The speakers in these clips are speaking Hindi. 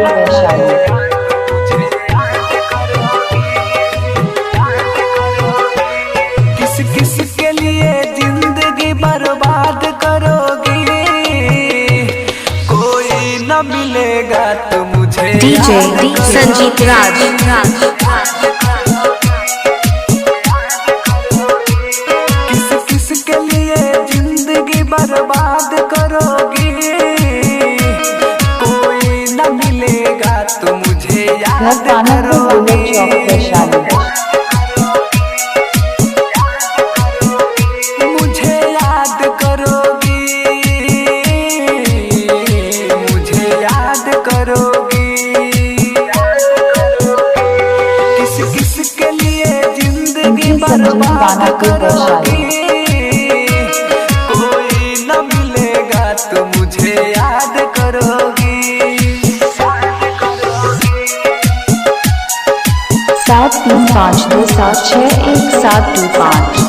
दानापुर वैशाली। किस किस के लिए जिंदगी बर्बाद करोगी, कोई न मिलेगा तो मुझे डीजे संजीत राज। किस किस के लिए जिंदगी बर्बाद करोगी, कोई न मिलेगा तो मुझे याद करोगी। मुझे याद करोगी, मुझे याद करोगी। किस किस के लिए जिंदगी बर्बाद करोगी, कोई न मिलेगा तो मुझे याद करोगी। 7352761725।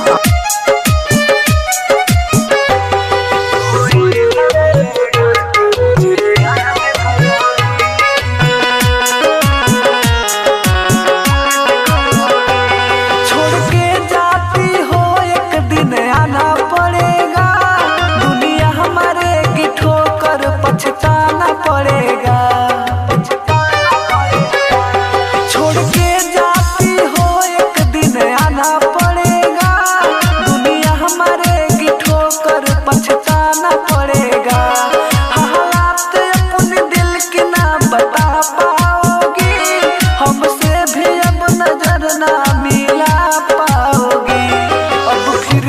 पछताना पड़ेगा, छोड़ के जाती हो एक दिन आना पड़ेगा। दुनिया हमारे की ठोकर पछताना पड़ेगा। हालात अपने दिल की ना बता पाओगी, हमसे भी अब नजर ना मिला पाओगी। अब फिर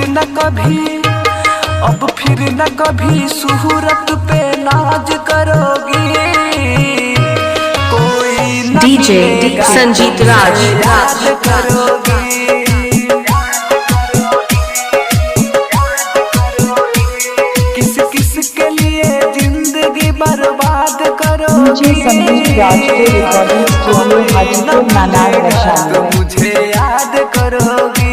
न कभी सूरत पे नाज करोगी, कोई न डीजे संजीत राज। याद करोगी। किस किस के लिए जिंदगी बर्बाद करोगी, संजीत राज के रिकॉर्डिंग स्टूडियो हाजीपुर नानार वैशाली। तो मुझे याद करोगी।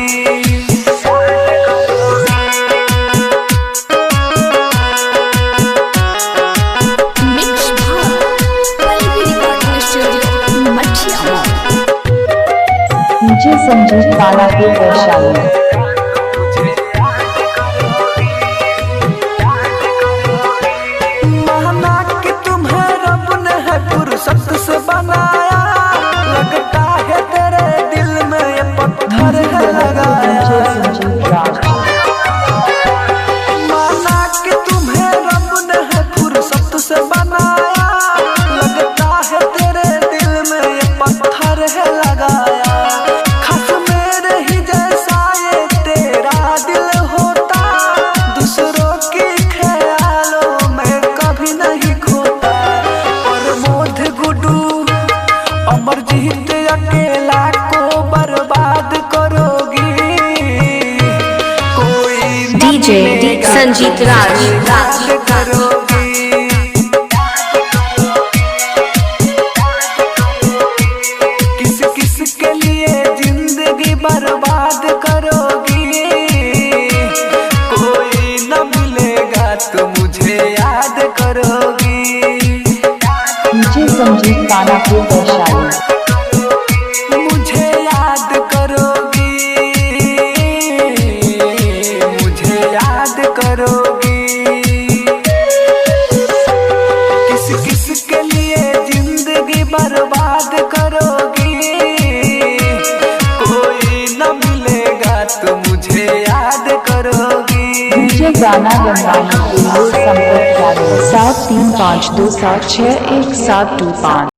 डीजे संजीत दानापुर वैशाली। माना कि तुम्हें रब ने है फुर्सत से बनाया, लगता है तेरे दिल में ये पत्थर है लगाया। माना कि तुम्हें रब ने है फुर्सत से बनाया, लगता है तेरे दिल में ये पत्थर है लगाया। अमरजीत अकेला को बर्बाद करोगी, कोई डीजे संजीत राज। याद करोगी। किस किस के लिए जिंदगी बर्बाद करोगी, कोई न मिलेगा तो मुझे याद करोगी। डीजे संजीत दानापुर वैशाली। मुझे याद करोगी, मुझे याद करोगी। किस किस के लिए जिंदगी बर्बाद करोगी, कोई न मिलेगा तो मुझे याद करोगी। डीजे गाना गंगानी के लिए संपर्क करें 7352761725।